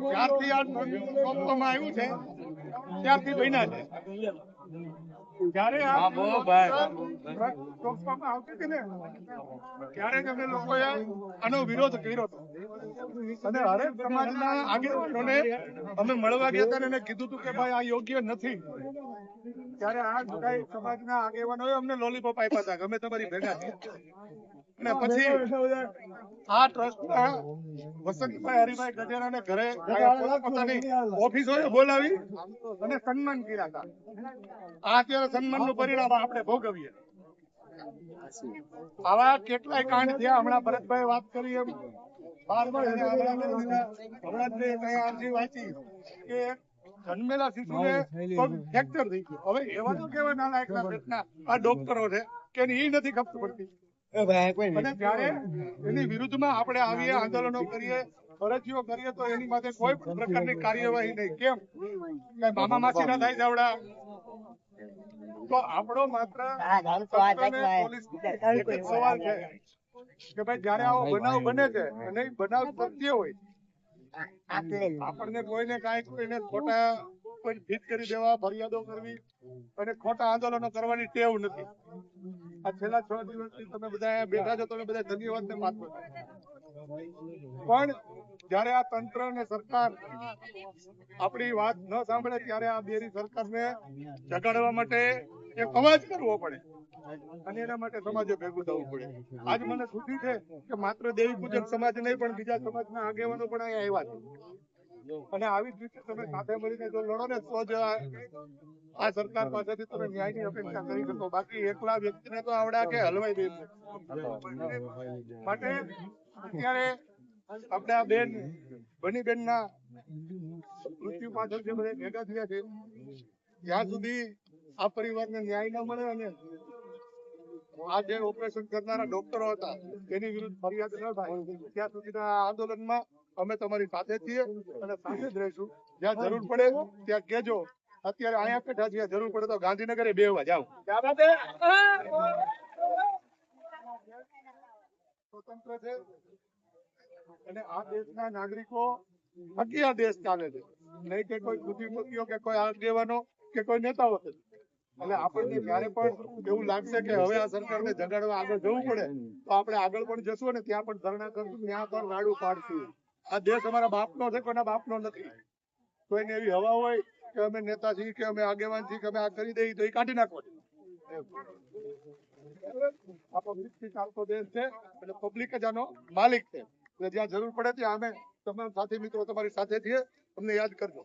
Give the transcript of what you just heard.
જ્યારથી આ સોંપવામાં આવ્યું છે ત્યારથી બન્યા છે. જયારે સોંપવામાં આવતી હતી ને ત્યારે જ અમે લોકોએ આનો વિરોધ કર્યો હતો અને હરેક સમાજના આગેવાનોને અમે મળવા ગયા હતા અને કીધું હતું કે ભાઈ આ યોગ્ય નથી. ત્યારે આ બધા સમાજના આગેવાનોએ અમને લોલીપોપ આપ્યા હતા કે અમે તમારી ભેગા છીએ. અને પછી આ ટ્રસ્ટના વસંતભાઈ હરિભાઈ ગજેરાને ઘરે પોતાની ઓફિસોએ બોલાવી અને સન્માન કર્યા હતા. આ અત્યારે સન્માનનું પરિણામ આપણે ભોગવીએ. આવા કેટલાય કાંડ થયા. હમણાં ભરતભાઈ વાત કરી એમ વાંચી કે જન્મેલા શિશુને ફ્રેક્ચર થઈ ગયું. હવે એવા તો કેવા નાના આ ડોક્ટરો છે કે એ નથી ખબર પડતી. અને ત્યારે એની વિરુદ્ધમાં આપણે આવીએ, આંદોલનો કરીએ, ફરજીઓ કરીએ તો એની માટે કોઈ પણ પ્રકારની કાર્યવાહી નહીં. કેમ કઈ મામા માસી ના થાય જાવડા તો આપણો માત્ર સવાલ છે કે ભાઈ જયારે આવો બનાવ બને છે અને બનાવ સત્ય હોય આપણને કોઈને કાંઈ કોઈને ખોટા કોઈ ફીટ કરી દેવા, ફરિયાદો કરવી અને ખોટા આંદોલનો કરવાની ટેવ નથી. આ છેલ્લા 6 દિવસથી તમે બધા બેઠા છો, તમે બધા ધન્યવાદ ને પાત્ર. પણ જયારે આ તંત્ર અને સરકાર આપણી વાત ન સાંભળે ત્યારે આ બેરી સરકારને જગાડવા માટે એક અવાજ કરવો પડે અને એના માટે સમાજે ભેગું થવું પડે. આજ મને ખુશી છે કે માત્ર દેવી પૂજક સમાજ નહીં પણ બીજા સમાજના આગેવાનો પણ અહીંયા આવ્યા છે અને આવી જ રીતે તમે સાથે મળીને જો લડો ને તો જ આ સરકાર પાસેથી તમે ન્યાયની અપેક્ષા કરી શકો. બાકી એકલા વ્યક્તિને તો આવડા કે હલવાઈ દે. માટે અત્યારે આપણે આ બેન બનીબેનના મૃત્યુ પાછળ જે બધા ભેગા થયા છે ત્યાં સુધી આ પરિવારને ન્યાય ન મળે અને આ જે ઓપરેશન કરનારા ડોક્ટરો હતા તેની વિરુદ્ધ ફરિયાદ ન થાય ત્યાં સુધીના આંદોલનમાં અમે તમારી સાથે છીએ અને સાથે જ રહીશું. જ્યાં જરૂર પડે ત્યાં કહેજો. અત્યારે અહીંયા બેઠા છીએ, જરૂર પડે તો ગાંધીનગરે બેહવા જાવ. સ્વતંત્ર છે અને આ દેશના નાગરિકો થકી આ દેશ ચાલે છે, નહીં કે કોઈ બુદ્ધિપતિઓ કે કોઈ આગેવાનો કે કોઈ નેતાઓ છે. એટલે આપણને જયારે પણ એવું લાગશે કે હવે આ સરકારને જગાડવા આગળ જવું પડે તો આપણે આગળ પણ જશું અને ત્યાં પણ ધરણા કરશું, ત્યાં પણ રાડું પાડશું. આ દેશ અમારા બાપનો છે, કોઈના બાપનો નથી. કોઈને એવી હવા હોય કે અમે નેતા છીએ કે અમે આગેવાન છીએ કે અમે આ કરી દઈએ તો એ કાઢી નાખો. આ પબ્લિક થી ચાલતો દેશ છે એટલે પબ્લિક જ આનો માલિક છે. એટલે જ્યાં જરૂર પડે ત્યાં અમે તમામ સાથી મિત્રો તમારી સાથે છીએ. અમને યાદ કરજો.